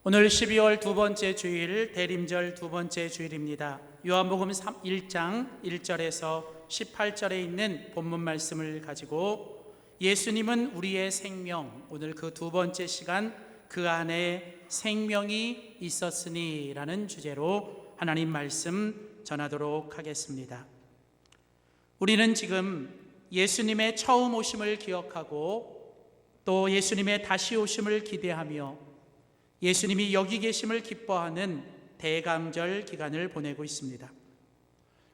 오늘 12월 두 번째 주일, 대림절 두 번째 주일입니다. 요한복음 1장 1절에서 18절에 있는 본문 말씀을 가지고 예수님은 우리의 생명, 오늘 그 두 번째 시간 그 안에 생명이 있었으니 라는 주제로 하나님 말씀 전하도록 하겠습니다. 우리는 지금 예수님의 처음 오심을 기억하고 또 예수님의 다시 오심을 기대하며 예수님이 여기 계심을 기뻐하는 대강절 기간을 보내고 있습니다.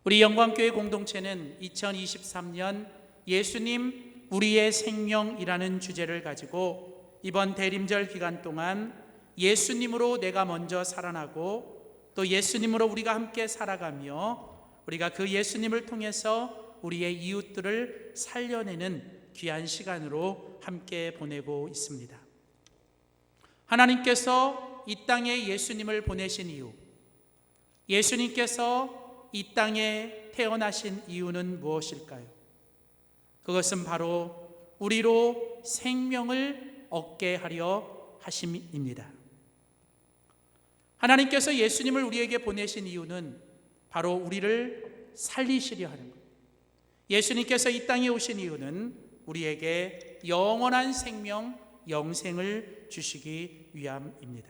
우리 영광교회 공동체는 2023년 예수님 우리의 생명이라는 주제를 가지고 이번 대림절 기간 동안 예수님으로 내가 먼저 살아나고 또 예수님으로 우리가 함께 살아가며 우리가 그 예수님을 통해서 우리의 이웃들을 살려내는 귀한 시간으로 함께 보내고 있습니다. 하나님께서 이 땅에 예수님을 보내신 이유, 예수님께서 이 땅에 태어나신 이유는 무엇일까요? 그것은 바로 우리로 생명을 얻게 하려 하심입니다. 하나님께서 예수님을 우리에게 보내신 이유는 바로 우리를 살리시려 하는 것. 예수님께서 이 땅에 오신 이유는 우리에게 영원한 생명, 영생을 주시기 위함입니다.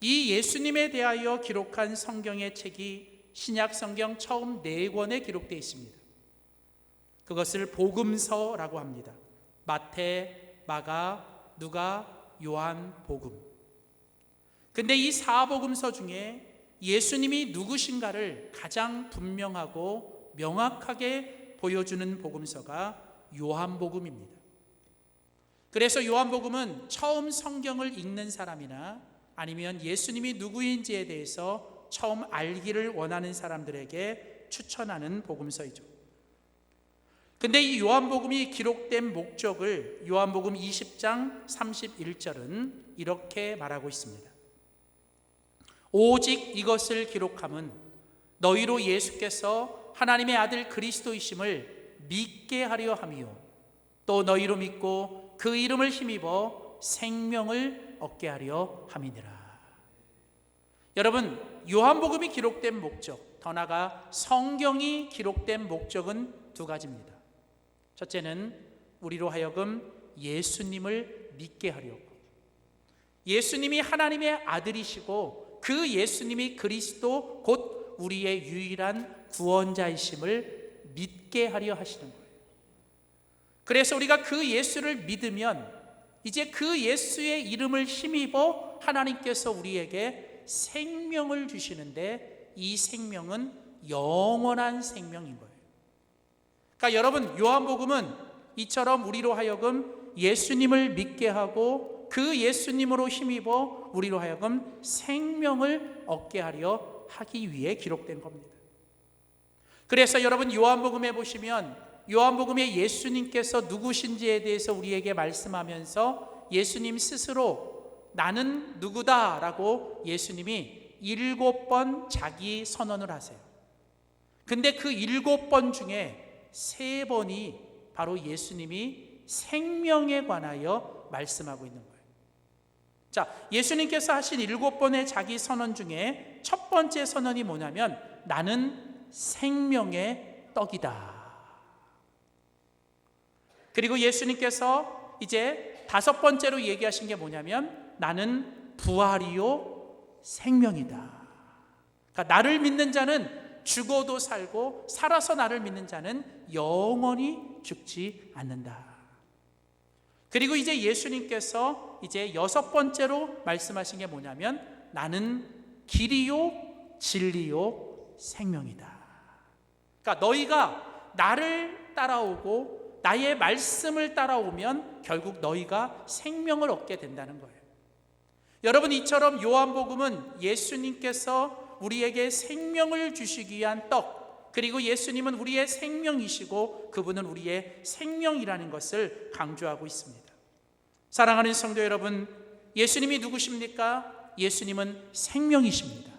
이 예수님에 대하여 기록한 성경의 책이 신약 성경 처음 4권에 기록되어 있습니다. 그것을 복음서라고 합니다. 마태, 마가, 누가, 요한, 복음. 근데 이 4복음서 중에 예수님이 누구신가를 가장 분명하고 명확하게 보여주는 복음서가 요한복음입니다. 그래서 요한복음은 처음 성경을 읽는 사람이나 아니면 예수님이 누구인지에 대해서 처음 알기를 원하는 사람들에게 추천하는 복음서이죠. 근데 이 요한복음이 기록된 목적을 요한복음 20장 31절은 이렇게 말하고 있습니다. 오직 이것을 기록함은 너희로 예수께서 하나님의 아들 그리스도이심을 믿게 하려 함이요 또 너희로 믿고 그 이름을 힘입어 생명을 얻게 하려 함이니라. 여러분, 요한복음이 기록된 목적, 더 나아가 성경이 기록된 목적은 두 가지입니다. 첫째는 우리로 하여금 예수님을 믿게 하려고, 예수님이 하나님의 아들이시고 그 예수님이 그리스도 곧 우리의 유일한 구원자이심을 믿게 하려 하시는 거예요. 그래서 우리가 그 예수를 믿으면 이제 그 예수의 이름을 힘입어 하나님께서 우리에게 생명을 주시는데 이 생명은 영원한 생명인 거예요. 그러니까 여러분, 요한복음은 이처럼 우리로 하여금 예수님을 믿게 하고 그 예수님으로 힘입어 우리로 하여금 생명을 얻게 하려 하기 위해 기록된 겁니다. 그래서 여러분, 요한복음에 보시면 요한복음에 예수님께서 누구신지에 대해서 우리에게 말씀하면서 예수님 스스로 나는 누구다라고 예수님이 7번 자기 선언을 하세요. 근데 그 7번 중에 3번이 바로 예수님이 생명에 관하여 말씀하고 있는 거예요. 자, 예수님께서 하신 7번의 자기 선언 중에 첫 번째 선언이 뭐냐면 나는 생명의 떡이다. 그리고 예수님께서 이제 5번째로 얘기하신 게 뭐냐면 나는 부활이요 생명이다. 그러니까 나를 믿는 자는 죽어도 살고 살아서 나를 믿는 자는 영원히 죽지 않는다. 그리고 이제 예수님께서 이제 6번째로 말씀하신 게 뭐냐면 나는 길이요 진리요 생명이다. 그러니까 너희가 나를 따라오고 나의 말씀을 따라오면 결국 너희가 생명을 얻게 된다는 거예요. 여러분, 이처럼 요한복음은 예수님께서 우리에게 생명을 주시기 위한 떡, 그리고 예수님은 우리의 생명이시고 그분은 우리의 생명이라는 것을 강조하고 있습니다. 사랑하는 성도 여러분, 예수님이 누구십니까? 예수님은 생명이십니다.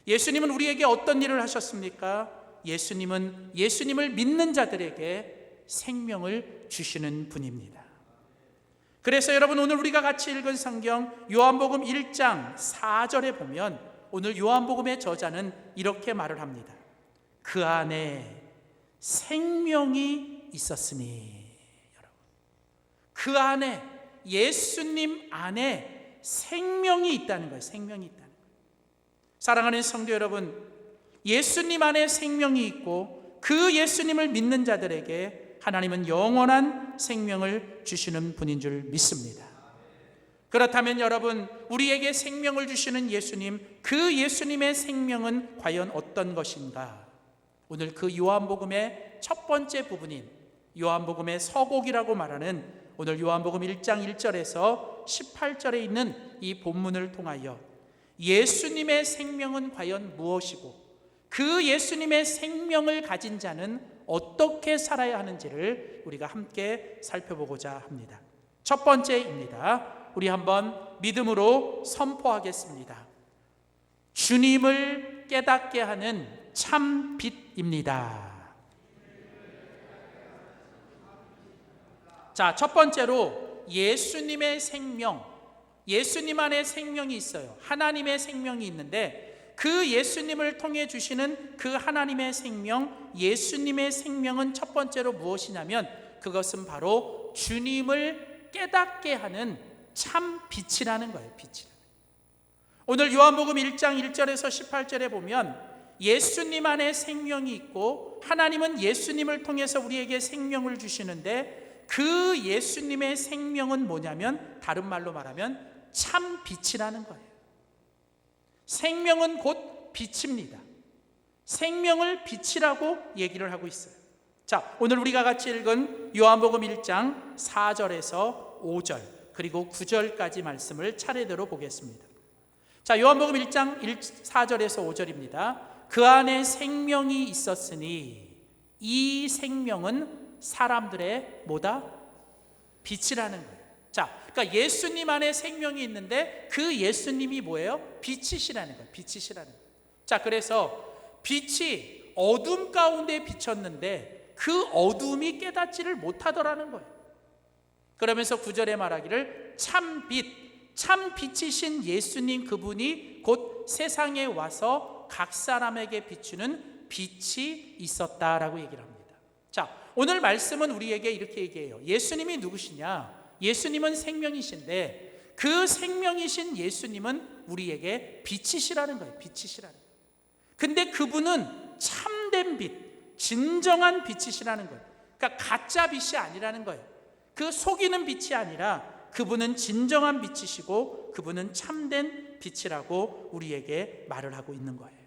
예수님은 우리에게 어떤 일을 하셨습니까? 예수님은 예수님을 믿는 자들에게 생명을 주시는 분입니다. 그래서 여러분, 오늘 우리가 같이 읽은 성경 요한복음 1장 4절에 보면 오늘 요한복음의 저자는 이렇게 말을 합니다. 그 안에 생명이 있었으니. 여러분, 그 안에, 예수님 안에 생명이 있다는 거예요. 생명이 있다는 거예요. 사랑하는 성도 여러분, 예수님 안에 생명이 있고 그 예수님을 믿는 자들에게 하나님은 영원한 생명을 주시는 분인 줄 믿습니다. 그렇다면 여러분, 우리에게 생명을 주시는 예수님, 그 예수님의 생명은 과연 어떤 것인가? 오늘 그 요한복음의 첫 번째 부분인 요한복음의 서곡이라고 말하는 오늘 요한복음 1장 1절에서 18절에 있는 이 본문을 통하여 예수님의 생명은 과연 무엇이고 그 예수님의 생명을 가진 자는 어떻게 살아야 하는지를 우리가 함께 살펴보고자 합니다. 첫 번째입니다. 우리 한번 믿음으로 선포하겠습니다. 주님을 깨닫게 하는 참 빛입니다. 자, 첫 번째로 예수님의 생명, 예수님 안에 생명이 있어요. 하나님의 생명이 있는데 그 예수님을 통해 주시는 그 하나님의 생명, 예수님의 생명은 첫 번째로 무엇이냐면 그것은 바로 주님을 깨닫게 하는 참 빛이라는 거예요. 빛이라는. 오늘 요한복음 1장 1절에서 18절에 보면 예수님 안에 생명이 있고 하나님은 예수님을 통해서 우리에게 생명을 주시는데 그 예수님의 생명은 뭐냐면 다른 말로 말하면 참 빛이라는 거예요. 생명은 곧 빛입니다. 생명을 빛이라고 얘기를 하고 있어요. 자, 오늘 우리가 같이 읽은 요한복음 1장 4절에서 5절 그리고 9절까지 말씀을 차례대로 보겠습니다. 자, 요한복음 1장 4절에서 5절입니다. 그 안에 생명이 있었으니 이 생명은 사람들의 뭐다? 빛이라는 거예요. 자, 그러니까 예수님 안에 생명이 있는데 그 예수님이 뭐예요? 빛이시라는 거예요. 빛이시라는 거예요. 자, 그래서 빛이 어둠 가운데 비쳤는데 그 어둠이 깨닫지를 못하더라는 거예요. 그러면서 9절에 말하기를 참 빛이신 예수님 그분이 곧 세상에 와서 각 사람에게 비추는 빛이 있었다라고 얘기를 합니다. 자, 오늘 말씀은 우리에게 이렇게 얘기해요. 예수님이 누구시냐? 예수님은 생명이신데 그 생명이신 예수님은 우리에게 빛이시라는 거예요. 빛이시라는 거예요. 근데 그분은 참된 빛, 진정한 빛이시라는 거예요. 그러니까 가짜 빛이 아니라는 거예요. 그 속이는 빛이 아니라 그분은 진정한 빛이시고 그분은 참된 빛이라고 우리에게 말을 하고 있는 거예요.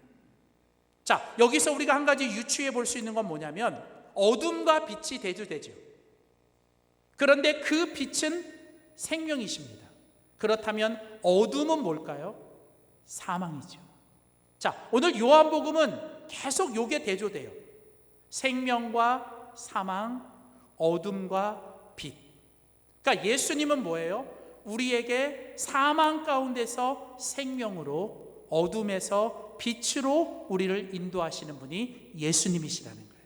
자, 여기서 우리가 한 가지 유추해 볼 수 있는 건 뭐냐면 어둠과 빛이 대조되죠. 그런데 그 빛은 생명이십니다. 그렇다면 어둠은 뭘까요? 사망이죠. 자, 오늘 요한복음은 계속 요게 대조돼요. 생명과 사망, 어둠과 빛. 그러니까 예수님은 뭐예요? 우리에게 사망 가운데서 생명으로, 어둠에서 빛으로 우리를 인도하시는 분이 예수님이시라는 거예요.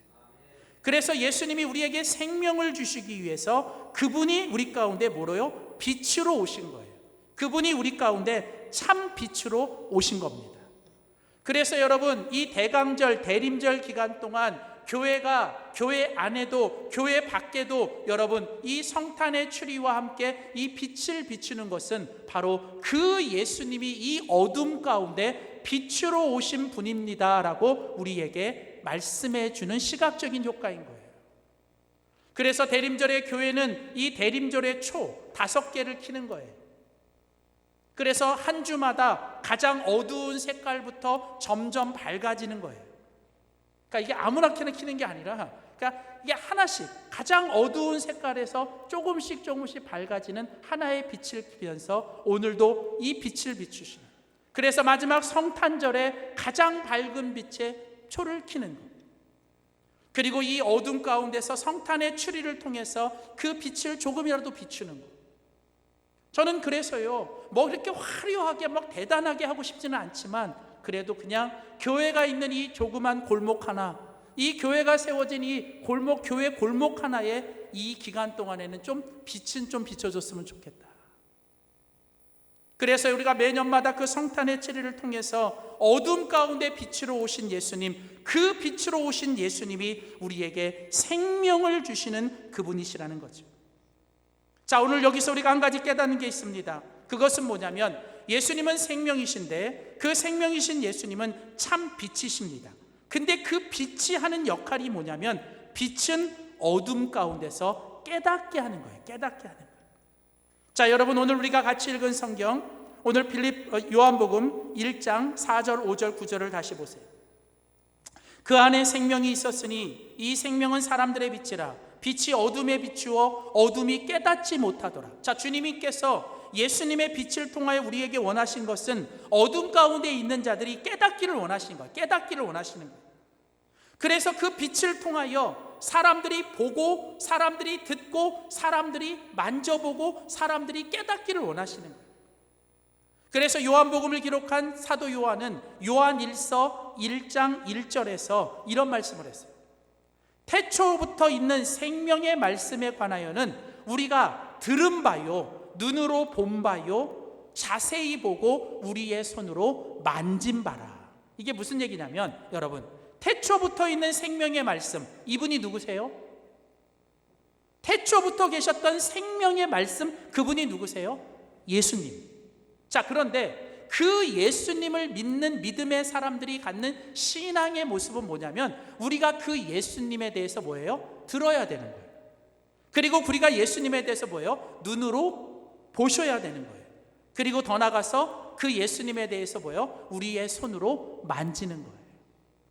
그래서 예수님이 우리에게 생명을 주시기 위해서 그분이 우리 가운데 뭐로요? 빛으로 오신 거예요. 그분이 우리 가운데 참 빛으로 오신 겁니다. 그래서 여러분, 이 대강절, 대림절 기간 동안 교회 안에도 교회 밖에도 여러분 이 성탄의 추리와 함께 이 빛을 비추는 것은 바로 그 예수님이 이 어둠 가운데 빛으로 오신 분입니다라고 우리에게 말씀해 주는 시각적인 효과인 거예요. 그래서 대림절의 교회는 이 대림절의 초 5개를 켜는 거예요. 그래서 한 주마다 가장 어두운 색깔부터 점점 밝아지는 거예요. 그러니까 이게 아무나 켜는 게 아니라 그러니까 이게 하나씩 가장 어두운 색깔에서 조금씩 밝아지는 하나의 빛을 피면서 오늘도 이 빛을 비추시는, 그래서 마지막 성탄절에 가장 밝은 빛의 초를 켜는 것, 그리고 이 어둠 가운데서 성탄의 추리를 통해서 그 빛을 조금이라도 비추는 것. 저는 그래서요 뭐 이렇게 화려하게 막 대단하게 하고 싶지는 않지만 그래도 그냥 교회가 있는 이 조그만 골목 하나, 이 교회가 세워진 이 골목, 교회 골목 하나에 이 기간 동안에는 좀 빛은 좀 비춰줬으면 좋겠다. 그래서 우리가 매년마다 그 성탄의 체리를 통해서 어둠 가운데 빛으로 오신 예수님, 그 빛으로 오신 예수님이 우리에게 생명을 주시는 그분이시라는 거죠. 자, 오늘 여기서 우리가 한 가지 깨닫는 게 있습니다. 그것은 뭐냐면 예수님은 생명이신데 그 생명이신 예수님은 참 빛이십니다. 근데 그 빛이 하는 역할이 뭐냐면 빛은 어둠 가운데서 깨닫게 하는 거예요. 깨닫게 하는 거예요. 자, 여러분, 오늘 우리가 같이 읽은 성경, 오늘 요한복음 1장 4절, 5절, 9절을 다시 보세요. 그 안에 생명이 있었으니 이 생명은 사람들의 빛이라. 빛이 어둠에 비추어 어둠이 깨닫지 못하더라. 자, 주님께서 예수님의 빛을 통하여 우리에게 원하신 것은 어둠 가운데 있는 자들이 깨닫기를 원하시는 거예요. 깨닫기를 원하시는 거예요. 그래서 그 빛을 통하여 사람들이 보고, 사람들이 듣고, 사람들이 만져보고, 사람들이 깨닫기를 원하시는 거예요. 그래서 요한복음을 기록한 사도 요한은 요한1서 1장 1절에서 이런 말씀을 했어요. 태초부터 있는 생명의 말씀에 관하여는 우리가 들은 바요, 눈으로 본 바요, 자세히 보고 우리의 손으로 만진 바라. 이게 무슨 얘기냐면, 여러분, 태초부터 있는 생명의 말씀, 이분이 누구세요? 태초부터 계셨던 생명의 말씀, 그분이 누구세요? 예수님. 자, 그런데 그 예수님을 믿는 믿음의 사람들이 갖는 신앙의 모습은 뭐냐면 우리가 그 예수님에 대해서 뭐예요? 들어야 되는 거예요. 그리고 우리가 예수님에 대해서 뭐예요? 눈으로 보셔야 되는 거예요. 그리고 더 나아가서 그 예수님에 대해서 뭐예요? 우리의 손으로 만지는 거예요.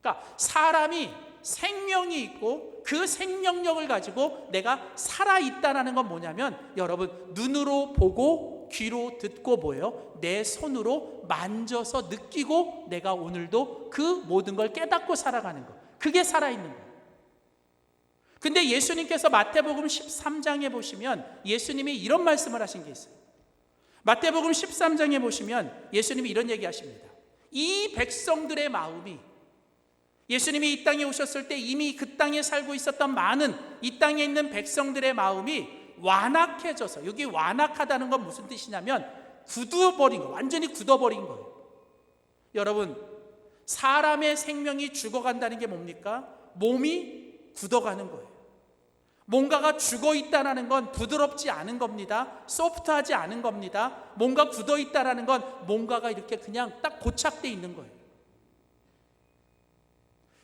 그러니까 사람이 생명이 있고 그 생명력을 가지고 내가 살아있다는 건 뭐냐면, 여러분, 눈으로 보고 귀로 듣고 뭐예요? 내 손으로 만져서 느끼고 내가 오늘도 그 모든 걸 깨닫고 살아가는 거, 그게 살아있는 거예요. 근데 예수님께서 마태복음 13장에 보시면 예수님이 이런 말씀을 하신 게 있어요. 마태복음 13장에 보시면 예수님이 이런 얘기 하십니다. 이 백성들의 마음이, 예수님이 이 땅에 오셨을 때 이미 그 땅에 살고 있었던 많은 이 땅에 있는 백성들의 마음이 완악해져서, 여기 완악하다는 건 무슨 뜻이냐면 굳어버린 거, 완전히 굳어버린 거예요. 여러분, 사람의 생명이 죽어간다는 게 뭡니까? 몸이 굳어가는 거예요. 뭔가가 죽어있다는 건 부드럽지 않은 겁니다. 소프트하지 않은 겁니다. 뭔가 굳어있다는 건 뭔가가 이렇게 그냥 딱 고착되어 있는 거예요.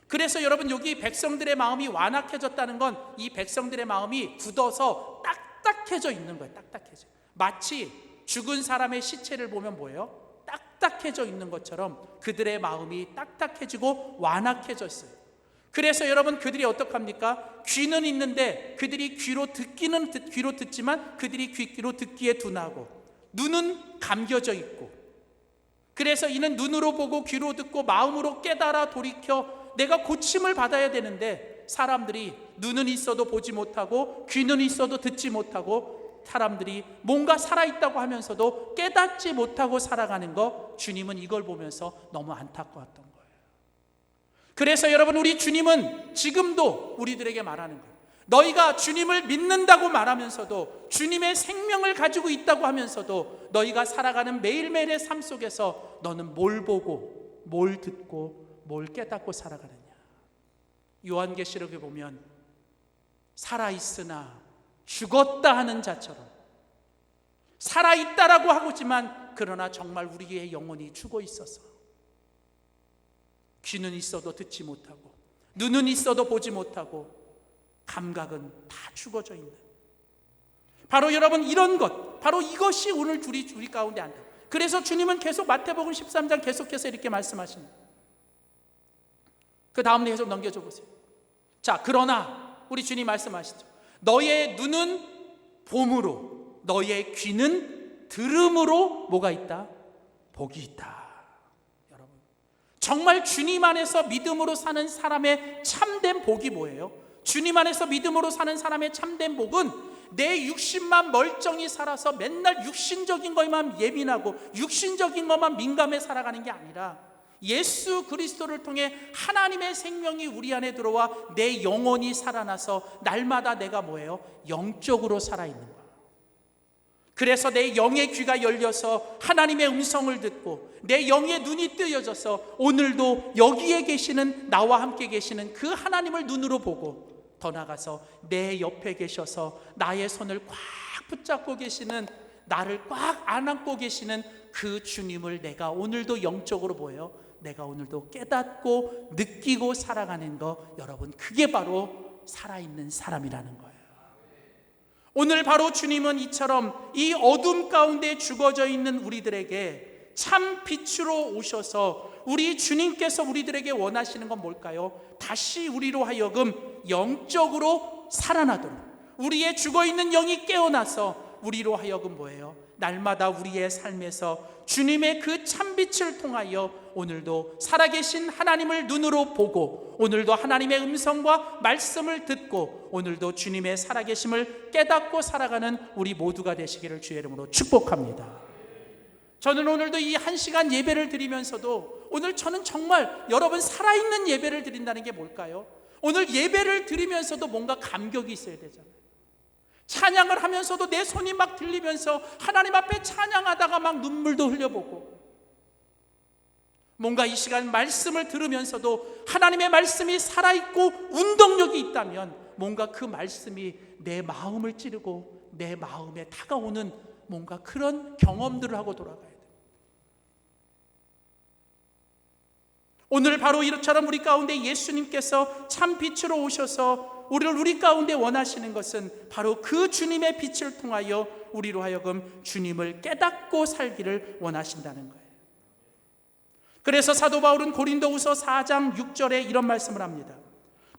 그래서 여러분, 여기 백성들의 마음이 완악해졌다는 건 이 백성들의 마음이 굳어서 딱딱해져 있는 거예요. 딱딱해져. 마치 죽은 사람의 시체를 보면 뭐예요? 딱딱해져 있는 것처럼 그들의 마음이 딱딱해지고 완악해졌어요. 그래서 여러분, 그들이 어떡합니까? 귀는 있는데 그들이 귀로 듣지만 그들이 귀로 듣기에 둔하고, 눈은 감겨져 있고, 그래서 이는 눈으로 보고 귀로 듣고 마음으로 깨달아 돌이켜 내가 고침을 받아야 되는데, 사람들이 눈은 있어도 보지 못하고 귀는 있어도 듣지 못하고 사람들이 뭔가 살아있다고 하면서도 깨닫지 못하고 살아가는 거, 주님은 이걸 보면서 너무 안타까웠던 거예요. 그래서 여러분, 우리 주님은 지금도 우리들에게 말하는 거예요. 너희가 주님을 믿는다고 말하면서도, 주님의 생명을 가지고 있다고 하면서도 너희가 살아가는 매일매일의 삶 속에서 너는 뭘 보고 뭘 듣고 뭘 깨닫고 살아가느냐. 요한계시록에 보면 살아있으나 죽었다 하는 자처럼 살아있다라고 하고지만 그러나 정말 우리의 영혼이 죽어 있어서 귀는 있어도 듣지 못하고 눈은 있어도 보지 못하고 감각은 다 죽어져 있는, 바로 여러분, 이런 것, 바로 이것이 오늘 우리 가운데 안다. 그래서 주님은 계속 마태복음 13장 계속해서 이렇게 말씀하십니다. 그 다음 계속 넘겨줘 보세요. 자, 그러나 우리 주님 말씀하시죠. 너의 눈은 봄으로, 너의 귀는 들음으로 뭐가 있다? 복이 있다. 여러분, 정말 주님 안에서 믿음으로 사는 사람의 참된 복이 뭐예요? 주님 안에서 믿음으로 사는 사람의 참된 복은 내 육신만 멀쩡히 살아서 맨날 육신적인 것만 예민하고 육신적인 것만 민감해 살아가는 게 아니라, 예수 그리스도를 통해 하나님의 생명이 우리 안에 들어와 내 영혼이 살아나서 날마다 내가 뭐예요? 영적으로 살아있는 거예요. 그래서 내 영의 귀가 열려서 하나님의 음성을 듣고 내 영의 눈이 뜨여져서 오늘도 여기에 계시는, 나와 함께 계시는 그 하나님을 눈으로 보고, 더 나아가서 내 옆에 계셔서 나의 손을 꽉 붙잡고 계시는, 나를 꽉 안고 계시는 그 주님을 내가 오늘도 영적으로 보여 내가 오늘도 깨닫고 느끼고 살아가는 거, 여러분, 그게 바로 살아있는 사람이라는 거예요. 오늘 바로 주님은 이처럼 이 어둠 가운데 죽어져 있는 우리들에게 참 빛으로 오셔서, 우리 주님께서 우리들에게 원하시는 건 뭘까요? 다시 우리로 하여금 영적으로 살아나도록, 우리의 죽어있는 영이 깨어나서 우리로 하여금 뭐예요? 날마다 우리의 삶에서 주님의 그 참빛을 통하여 오늘도 살아계신 하나님을 눈으로 보고, 오늘도 하나님의 음성과 말씀을 듣고, 오늘도 주님의 살아계심을 깨닫고 살아가는 우리 모두가 되시기를 주의 이름으로 축복합니다. 저는 오늘도 이 1시간 예배를 드리면서도 오늘 저는 정말 여러분 살아있는 예배를 드린다는 게 뭘까요? 오늘 예배를 드리면서도 뭔가 감격이 있어야 되잖아요. 찬양을 하면서도 내 손이 막 들리면서 하나님 앞에 찬양하다가 막 눈물도 흘려보고, 뭔가 이 시간 말씀을 들으면서도 하나님의 말씀이 살아있고 운동력이 있다면 뭔가 그 말씀이 내 마음을 찌르고 내 마음에 다가오는 뭔가 그런 경험들을 하고 돌아가야 돼요. 오늘 바로 이처럼 우리 가운데 예수님께서 참 빛으로 오셔서 우리 가운데 원하시는 것은 바로 그 주님의 빛을 통하여 우리로 하여금 주님을 깨닫고 살기를 원하신다는 거예요. 그래서 사도 바울은 고린도후서 4장 6절에 이런 말씀을 합니다.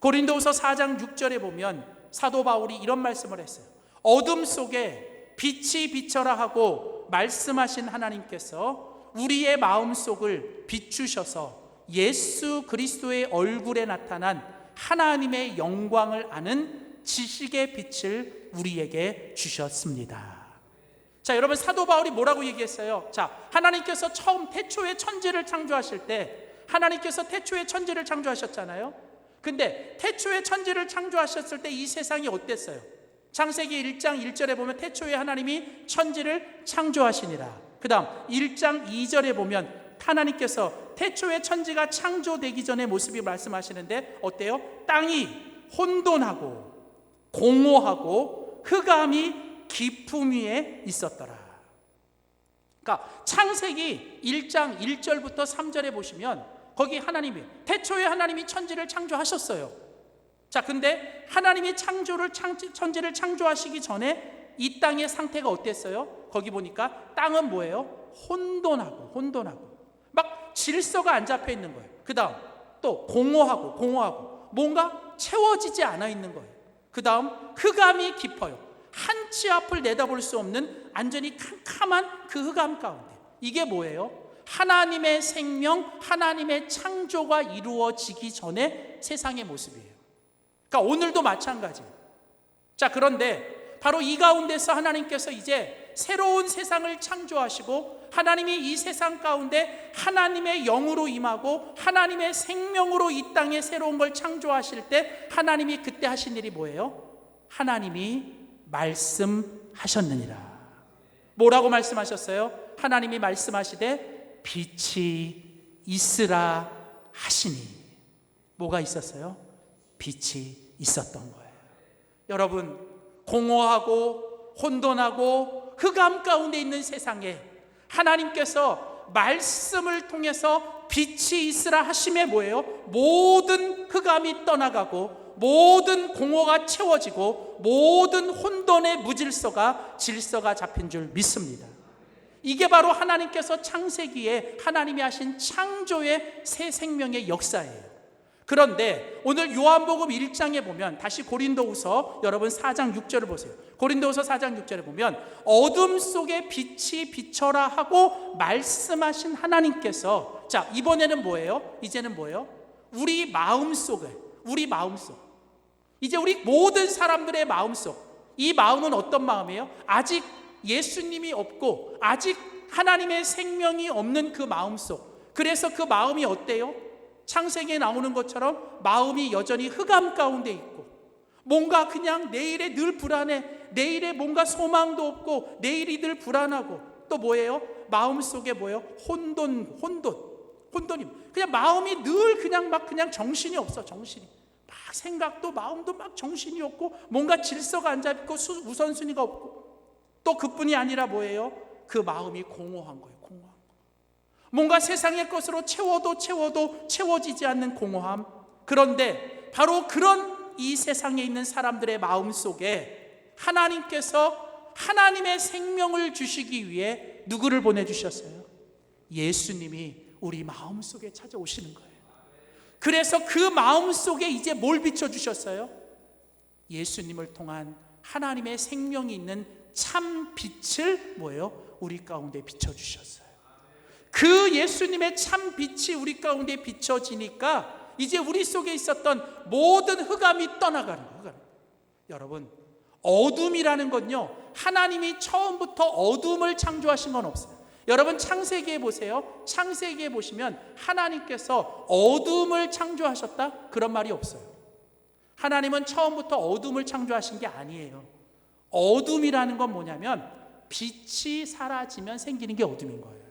고린도후서 4장 6절에 보면 사도 바울이 이런 말씀을 했어요. 어둠 속에 빛이 비춰라 하고 말씀하신 하나님께서 우리의 마음속을 비추셔서 예수 그리스도의 얼굴에 나타난 하나님의 영광을 아는 지식의 빛을 우리에게 주셨습니다. 자, 여러분, 사도 바울이 뭐라고 얘기했어요? 자, 하나님께서 처음 태초에 천지를 창조하실 때 하나님께서 태초에 천지를 창조하셨잖아요. 근데 태초에 천지를 창조하셨을 때 이 세상이 어땠어요? 창세기 1장 1절에 보면 태초에 하나님이 천지를 창조하시니라. 그 다음 1장 2절에 보면 하나님께서 태초에 천지가 창조되기 전의 모습이 말씀하시는데 어때요? 땅이 혼돈하고 공허하고 흑암이 깊음 위에 있었더라. 그러니까 창세기 1장 1절부터 3절에 보시면 거기 하나님이 태초에 하나님이 천지를 창조하셨어요. 자, 근데 하나님이 천지를 창조하시기 전에 이 땅의 상태가 어땠어요? 거기 보니까 땅은 뭐예요? 혼돈하고 막 질서가 안 잡혀 있는 거예요. 그 다음 또 공허하고 뭔가 채워지지 않아 있는 거예요. 그 다음 흑암이 깊어요. 한 치 앞을 내다볼 수 없는 완전히 캄캄한 그 흑암 가운데, 이게 뭐예요? 하나님의 생명, 하나님의 창조가 이루어지기 전에 세상의 모습이에요. 그러니까 오늘도 마찬가지예요. 자, 그런데 바로 이 가운데서 하나님께서 이제 새로운 세상을 창조하시고 하나님이 이 세상 가운데 하나님의 영으로 임하고 하나님의 생명으로 이 땅에 새로운 걸 창조하실 때 하나님이 그때 하신 일이 뭐예요? 하나님이 말씀하셨느니라. 뭐라고 말씀하셨어요? 하나님이 말씀하시되 빛이 있으라 하시니. 뭐가 있었어요? 빛이 있었던 거예요. 여러분, 공허하고 혼돈하고 흑암 가운데 있는 세상에 하나님께서 말씀을 통해서 빛이 있으라 하심에 뭐예요? 모든 흑암이 떠나가고 모든 공허가 채워지고 모든 혼돈의 무질서가 질서가 잡힌 줄 믿습니다. 이게 바로 하나님께서 창세기에 하나님이 하신 창조의 새 생명의 역사예요. 그런데 오늘 요한복음 1장에 보면 다시 고린도후서 여러분 4장 6절을 보세요. 고린도후서 4장 6절에 보면 어둠 속에 빛이 비춰라 하고 말씀하신 하나님께서, 자, 이번에는 뭐예요? 이제는 뭐예요? 우리 마음속, 이제 우리 모든 사람들의 마음속, 이 마음은 어떤 마음이에요? 아직 예수님이 없고 아직 하나님의 생명이 없는 그 마음속, 그래서 그 마음이 어때요? 창세기에 나오는 것처럼 마음이 여전히 흑암 가운데 있고, 뭔가 그냥 내일에 늘 불안해, 내일에 뭔가 소망도 없고 내일이 늘 불안하고, 또 뭐예요? 마음속에 뭐예요? 혼돈이 그냥 마음이 늘 그냥 정신이 없어. 정신이 막 생각도 마음도 막 정신이 없고, 뭔가 질서가 안 잡히고 우선순위가 없고, 또 그뿐이 아니라 뭐예요? 그 마음이 공허한 거예요. 공허한 거. 뭔가 세상의 것으로 채워도 채워지지 않는 공허함. 그런데 바로 그런 이 세상에 있는 사람들의 마음 속에 하나님께서 하나님의 생명을 주시기 위해 누구를 보내주셨어요? 예수님이 우리 마음 속에 찾아오시는 거예요. 그래서 그 마음 속에 이제 뭘 비춰주셨어요? 예수님을 통한 하나님의 생명이 있는 참 빛을 뭐예요? 우리 가운데 비춰주셨어요. 그 예수님의 참 빛이 우리 가운데 비춰지니까 이제 우리 속에 있었던 모든 흑암이 떠나가는 거예요. 여러분, 어둠이라는 건요, 하나님이 처음부터 어둠을 창조하신 건 없어요. 여러분, 창세기에 보세요. 창세기에 보시면 하나님께서 어둠을 창조하셨다? 그런 말이 없어요. 하나님은 처음부터 어둠을 창조하신 게 아니에요. 어둠이라는 건 뭐냐면 빛이 사라지면 생기는 게 어둠인 거예요.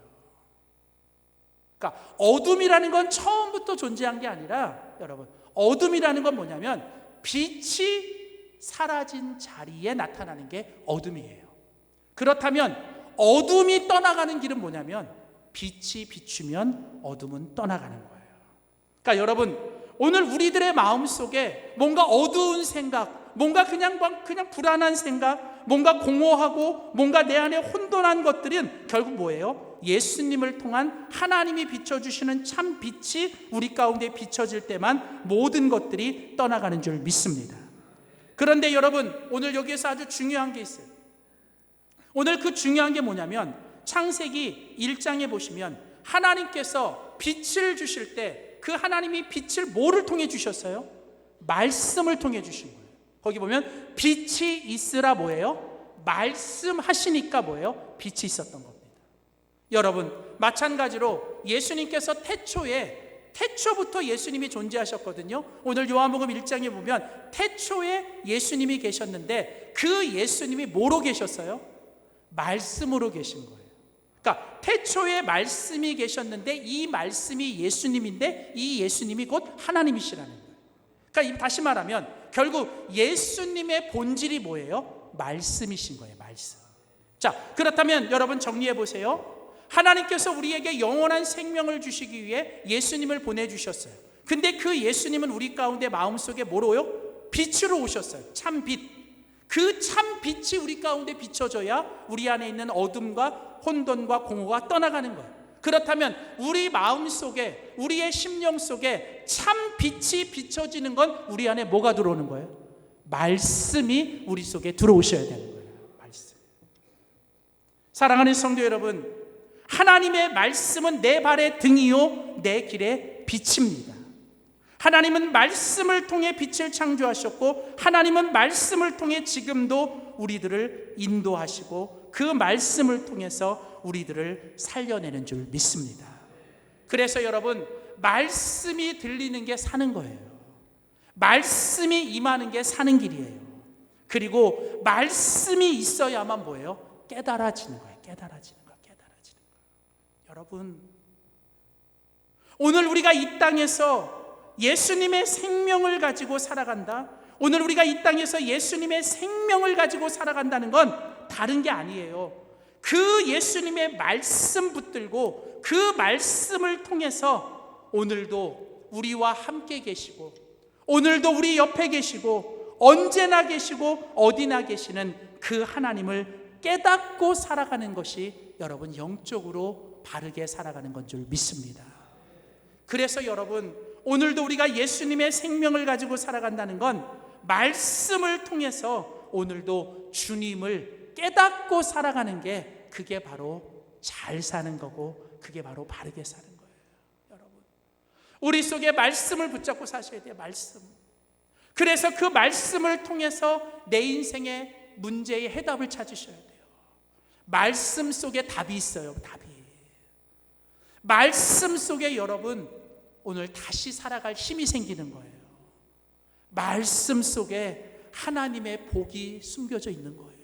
그러니까 어둠이라는 건 처음부터 존재한 게 아니라, 여러분, 어둠이라는 건 뭐냐면 빛이 사라진 자리에 나타나는 게 어둠이에요. 그렇다면 어둠이 떠나가는 길은 뭐냐면 빛이 비추면 어둠은 떠나가는 거예요. 그러니까 여러분, 오늘 우리들의 마음속에 뭔가 어두운 생각, 뭔가 그냥 불안한 생각, 뭔가 공허하고 뭔가 내 안에 혼돈한 것들은 결국 뭐예요? 예수님을 통한 하나님이 비춰주시는 참 빛이 우리 가운데 비춰질 때만 모든 것들이 떠나가는 줄 믿습니다. 그런데 여러분, 오늘 여기에서 아주 중요한 게 있어요. 오늘 그 중요한 게 뭐냐면 창세기 1장에 보시면 하나님께서 빛을 주실 때 그 하나님이 빛을 뭐를 통해 주셨어요? 말씀을 통해 주신 거예요. 거기 보면 빛이 있으라 뭐예요? 말씀하시니까 뭐예요? 빛이 있었던 겁니다. 여러분, 마찬가지로 예수님께서 태초부터 예수님이 존재하셨거든요. 오늘 요한복음 1장에 보면 태초에 예수님이 계셨는데 그 예수님이 뭐로 계셨어요? 말씀으로 계신 거예요. 그러니까 태초에 말씀이 계셨는데 이 말씀이 예수님인데 이 예수님이 곧 하나님이시라는 거예요. 그러니까 다시 말하면 결국 예수님의 본질이 뭐예요? 말씀이신 거예요. 말씀. 자, 그렇다면 여러분 정리해 보세요. 하나님께서 우리에게 영원한 생명을 주시기 위해 예수님을 보내주셨어요. 근데 그 예수님은 우리 가운데 마음속에 뭐로요? 빛으로 오셨어요. 참 빛. 그 참 빛이 우리 가운데 비춰져야 우리 안에 있는 어둠과 혼돈과 공허가 떠나가는 거예요. 그렇다면 우리 마음속에, 우리의 심령 속에 참 빛이 비춰지는 건 우리 안에 뭐가 들어오는 거예요? 말씀이 우리 속에 들어오셔야 되는 거예요. 말씀. 사랑하는 성도 여러분, 하나님의 말씀은 내 발의 등이요 내 길의 빛입니다. 하나님은 말씀을 통해 빛을 창조하셨고 하나님은 말씀을 통해 지금도 우리들을 인도하시고 그 말씀을 통해서 우리들을 살려내는 줄 믿습니다. 그래서 여러분, 말씀이 들리는 게 사는 거예요. 말씀이 임하는 게 사는 길이에요. 그리고 말씀이 있어야만 뭐예요? 깨달아지는 거예요. 깨달아지는 거예요. 여러분, 오늘 우리가 이 땅에서 예수님의 생명을 가지고 살아간다. 오늘 우리가 이 땅에서 예수님의 생명을 가지고 살아간다는 건 다른 게 아니에요. 그 예수님의 말씀 붙들고 그 말씀을 통해서 오늘도 우리와 함께 계시고 오늘도 우리 옆에 계시고 언제나 계시고 어디나 계시는 그 하나님을 깨닫고 살아가는 것이 여러분 영적으로 바르게 살아가는 건 줄 믿습니다. 그래서 여러분, 오늘도 우리가 예수님의 생명을 가지고 살아간다는 건 말씀을 통해서 오늘도 주님을 깨닫고 살아가는 게 그게 바로 잘 사는 거고 그게 바로 바르게 사는 거예요. 여러분, 우리 속에 말씀을 붙잡고 사셔야 돼요. 말씀. 그래서 그 말씀을 통해서 내 인생의 문제의 해답을 찾으셔야 돼요. 말씀 속에 답이 있어요. 답이. 말씀 속에 여러분 오늘 다시 살아갈 힘이 생기는 거예요. 말씀 속에 하나님의 복이 숨겨져 있는 거예요.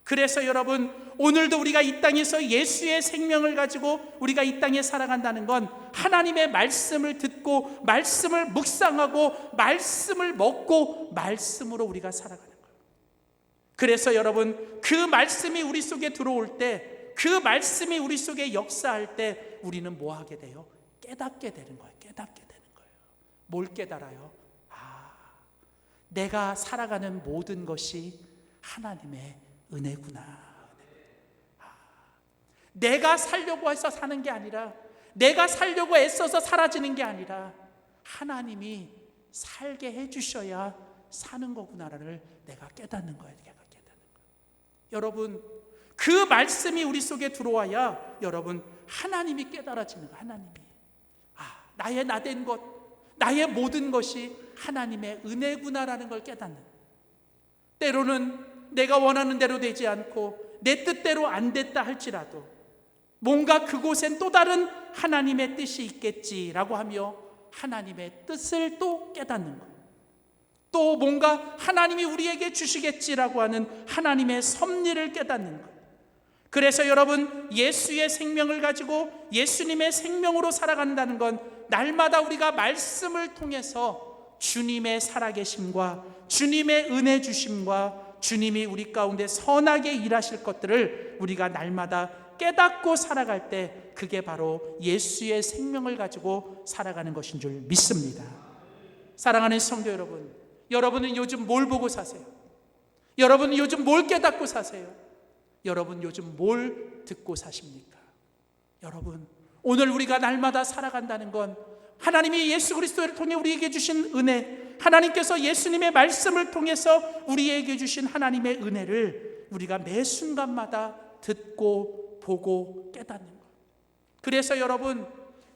그래서 여러분 오늘도 우리가 이 땅에서 예수의 생명을 가지고 우리가 이 땅에 살아간다는 건 하나님의 말씀을 듣고 말씀을 묵상하고 말씀을 먹고 말씀으로 우리가 살아가는 거예요. 그래서 여러분 그 말씀이 우리 속에 들어올 때, 그 말씀이 우리 속에 역사할 때 우리는 뭐 하게 돼요? 깨닫게 되는 거예요. 깨닫게 되는 거예요. 뭘 깨달아요? 내가 살아가는 모든 것이 하나님의 은혜구나. 내가 살려고 해서 사는 게 아니라, 내가 살려고 애써서 사라지는 게 아니라 하나님이 살게 해주셔야 사는 거구나를 내가 깨닫는 거예요. 내가 깨닫는 거예요. 여러분 그 말씀이 우리 속에 들어와야 여러분 하나님이 깨달아지는 거예요. 하나님이 나의 나된 것, 나의 모든 것이 하나님의 은혜구나라는 걸 깨닫는. 때로는 내가 원하는 대로 되지 않고 내 뜻대로 안 됐다 할지라도 뭔가 그곳엔 또 다른 하나님의 뜻이 있겠지라고 하며 하나님의 뜻을 또 깨닫는 것, 또 뭔가 하나님이 우리에게 주시겠지라고 하는 하나님의 섭리를 깨닫는 것. 그래서 여러분 예수의 생명을 가지고 예수님의 생명으로 살아간다는 건 날마다 우리가 말씀을 통해서 주님의 살아계심과 주님의 은혜 주심과 주님이 우리 가운데 선하게 일하실 것들을 우리가 날마다 깨닫고 살아갈 때 그게 바로 예수의 생명을 가지고 살아가는 것인 줄 믿습니다. 사랑하는 성도 여러분, 여러분은 요즘 뭘 보고 사세요? 여러분은 요즘 뭘 깨닫고 사세요? 여러분 요즘 뭘 듣고 사십니까? 여러분 오늘 우리가 날마다 살아간다는 건 하나님이 예수 그리스도를 통해 우리에게 주신 은혜, 하나님께서 예수님의 말씀을 통해서 우리에게 주신 하나님의 은혜를 우리가 매 순간마다 듣고 보고 깨닫는 것. 그래서 여러분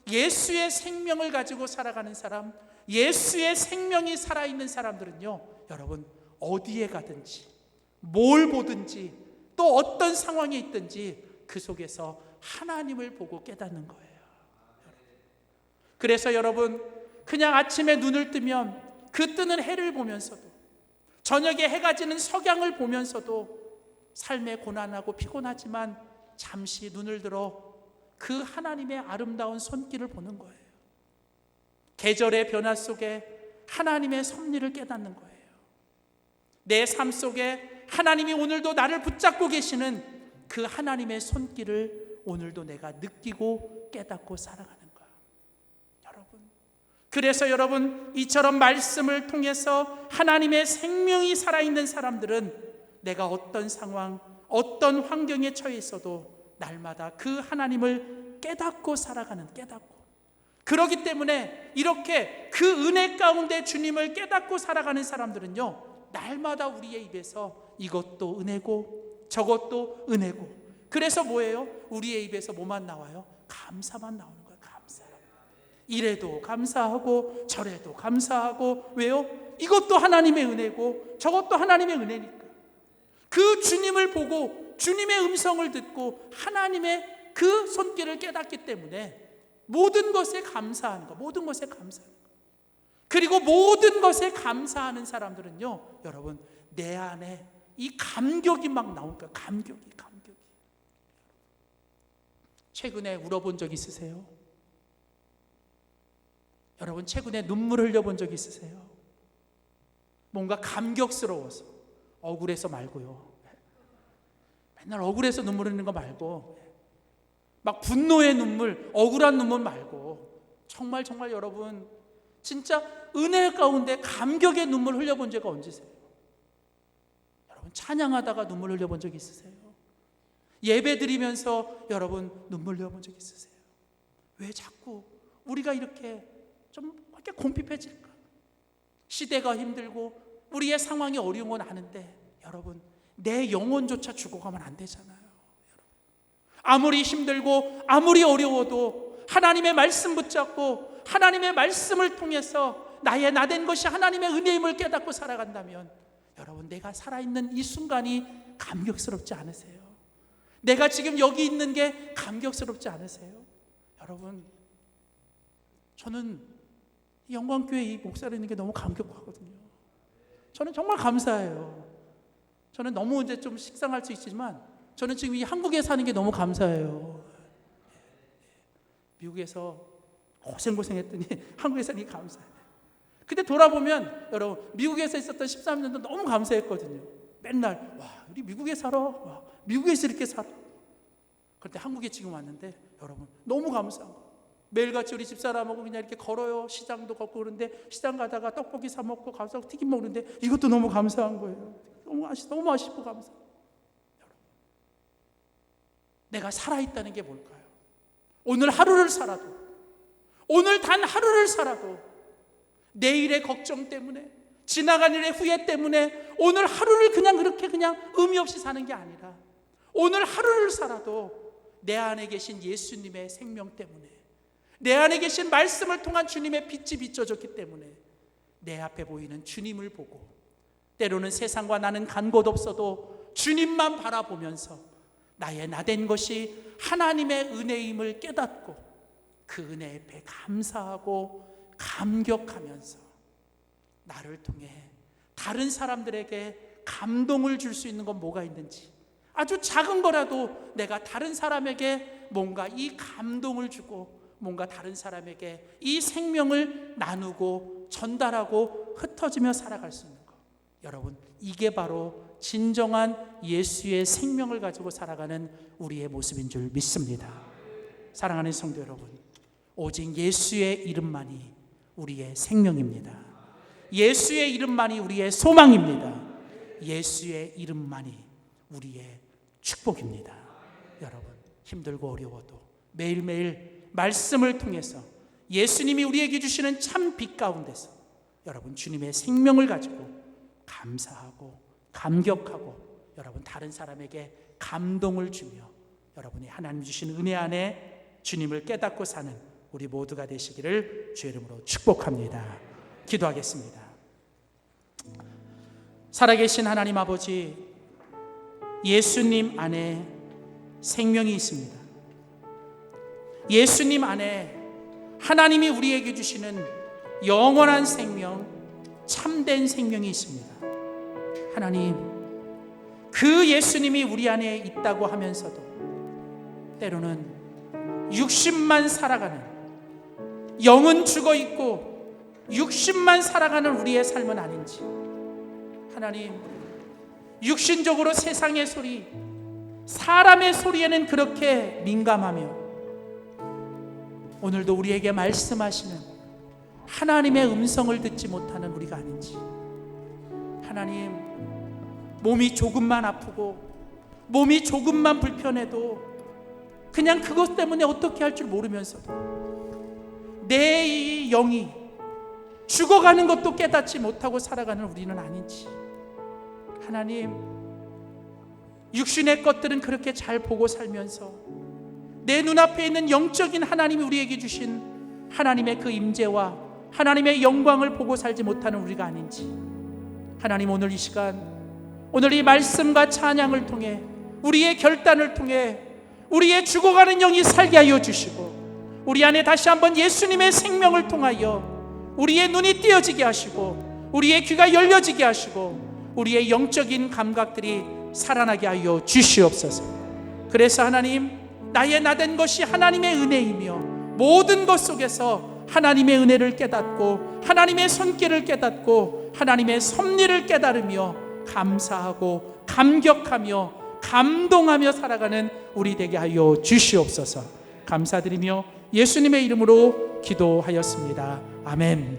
예수의 생명을 가지고 살아가는 사람, 예수의 생명이 살아있는 사람들은요, 여러분 어디에 가든지 뭘 보든지 또 어떤 상황에 있든지 그 속에서 하나님을 보고 깨닫는 거예요. 그래서 여러분 그냥 아침에 눈을 뜨면 그 뜨는 해를 보면서도, 저녁에 해가 지는 석양을 보면서도 삶에 고난하고 피곤하지만 잠시 눈을 들어 그 하나님의 아름다운 손길을 보는 거예요. 계절의 변화 속에 하나님의 섭리를 깨닫는 거예요. 내 삶 속에 하나님이 오늘도 나를 붙잡고 계시는 그 하나님의 손길을 오늘도 내가 느끼고 깨닫고 살아가는 거예요. 여러분, 그래서 여러분 이처럼 말씀을 통해서 하나님의 생명이 살아있는 사람들은 내가 어떤 상황, 어떤 환경에 처해 있어도 날마다 그 하나님을 깨닫고 살아가는, 깨닫고, 그렇기 때문에 이렇게 그 은혜 가운데 주님을 깨닫고 살아가는 사람들은요, 날마다 우리의 입에서 이것도 은혜고 저것도 은혜고, 그래서 뭐예요? 우리의 입에서 뭐만 나와요? 감사만 나오는 거예요. 감사. 이래도 감사하고 저래도 감사하고. 왜요? 이것도 하나님의 은혜고 저것도 하나님의 은혜니까. 그 주님을 보고 주님의 음성을 듣고 하나님의 그 손길을 깨닫기 때문에 모든 것에 감사하는 거, 모든 것에 감사하는 거. 그리고 모든 것에 감사하는 사람들은요, 여러분 내 안에 이 감격이 막 나올 거예요. 감격이. 최근에 울어본 적 있으세요? 여러분 최근에 눈물 흘려본 적 있으세요? 뭔가 감격스러워서, 억울해서 말고요. 맨날 억울해서 눈물 흘리는 거 말고, 막 분노의 눈물, 억울한 눈물 말고, 정말 여러분 진짜 은혜 가운데 감격의 눈물 흘려본 적이 언제세요? 여러분 찬양하다가 눈물 흘려본 적 있으세요? 예배 드리면서 여러분 눈물 흘려본 적 있으세요? 왜 자꾸 우리가 이렇게 곰핍해질까? 시대가 힘들고 우리의 상황이 어려운 건 아는데 여러분 내 영혼조차 죽어가면 안 되잖아요. 아무리 힘들고 아무리 어려워도 하나님의 말씀 붙잡고 하나님의 말씀을 통해서 나의 나된 것이 하나님의 은혜임을 깨닫고 살아간다면 여러분 내가 살아있는 이 순간이 감격스럽지 않으세요? 내가 지금 여기 있는 게 감격스럽지 않으세요? 여러분, 저는 영광교회 이 목사로 있는 게 너무 감격하거든요. 저는 정말 감사해요. 저는 너무 이제 좀 식상할 수 있지만 저는 지금 이 한국에 사는 게 너무 감사해요. 미국에서 고생했더니 한국에 사는 게 감사해요. 근데 돌아보면 여러분, 미국에서 있었던 13년도 너무 감사했거든요. 맨날 와, 우리 미국에 살아. 와, 미국에서 이렇게 살아. 그런데 한국에 지금 왔는데 여러분, 너무 감사한 거예요. 매일같이 우리 집사람하고 그냥 이렇게 걸어요. 시장도 걷고 그러는데 시장 가다가 떡볶이 사 먹고 가서 튀김 먹는데 이것도 너무 감사한 거예요. 너무 맛있고 감사해요. 여러분, 내가 살아있다는 게 뭘까요? 오늘 하루를 살아도, 오늘 단 하루를 살아도 내일의 걱정 때문에, 지나간 일의 후회 때문에 오늘 하루를 그냥 의미 없이 사는 게 아니라 오늘 하루를 살아도 내 안에 계신 예수님의 생명 때문에, 내 안에 계신 말씀을 통한 주님의 빛이 비춰졌기 때문에 내 앞에 보이는 주님을 보고, 때로는 세상과 나는 간 곳 없어도 주님만 바라보면서 나의 나된 것이 하나님의 은혜임을 깨닫고 그 은혜 앞에 감사하고 감격하면서 나를 통해 다른 사람들에게 감동을 줄 수 있는 건 뭐가 있는지, 아주 작은 거라도 내가 다른 사람에게 뭔가 이 감동을 주고 뭔가 다른 사람에게 이 생명을 나누고 전달하고 흩어지며 살아갈 수 있는 것, 여러분, 이게 바로 진정한 예수의 생명을 가지고 살아가는 우리의 모습인 줄 믿습니다. 사랑하는 성도 여러분, 오직 예수의 이름만이 우리의 생명입니다. 예수의 이름만이 우리의 소망입니다. 예수의 이름만이 우리의 축복입니다. 여러분, 힘들고 어려워도 매일매일 말씀을 통해서 예수님이 우리에게 주시는 참 빛 가운데서 여러분, 주님의 생명을 가지고 감사하고 감격하고 여러분, 다른 사람에게 감동을 주며 여러분이 하나님 주신 은혜 안에 주님을 깨닫고 사는 우리 모두가 되시기를 주의 이름으로 축복합니다. 기도하겠습니다. 살아계신 하나님 아버지, 예수님 안에 생명이 있습니다. 예수님 안에 하나님이 우리에게 주시는 영원한 생명, 참된 생명이 있습니다. 하나님, 그 예수님이 우리 안에 있다고 하면서도 때로는 육신만 살아가는, 영은 죽어 있고 육신만 살아가는 우리의 삶은 아닌지, 하나님, 육신적으로 세상의 소리, 사람의 소리에는 그렇게 민감하며 오늘도 우리에게 말씀하시는 하나님의 음성을 듣지 못하는 우리가 아닌지, 하나님, 몸이 조금만 아프고 몸이 조금만 불편해도 그냥 그것 때문에 어떻게 할 줄 모르면서도 내 이 영이 죽어가는 것도 깨닫지 못하고 살아가는 우리는 아닌지, 하나님, 육신의 것들은 그렇게 잘 보고 살면서 내 눈앞에 있는 영적인 하나님이 우리에게 주신 하나님의 그 임재와 하나님의 영광을 보고 살지 못하는 우리가 아닌지, 하나님, 오늘 이 시간, 오늘 이 말씀과 찬양을 통해 우리의 결단을 통해 우리의 죽어가는 영이 살게 하여 주시고 우리 안에 다시 한번 예수님의 생명을 통하여 우리의 눈이 띄어지게 하시고 우리의 귀가 열려지게 하시고 우리의 영적인 감각들이 살아나게 하여 주시옵소서. 그래서 하나님, 나의 나된 것이 하나님의 은혜이며 모든 것 속에서 하나님의 은혜를 깨닫고 하나님의 손길을 깨닫고 하나님의 섭리를 깨달으며 감사하고 감격하며 감동하며 살아가는 우리 되게 하여 주시옵소서. 감사드리며 예수님의 이름으로 기도하였습니다. 아멘.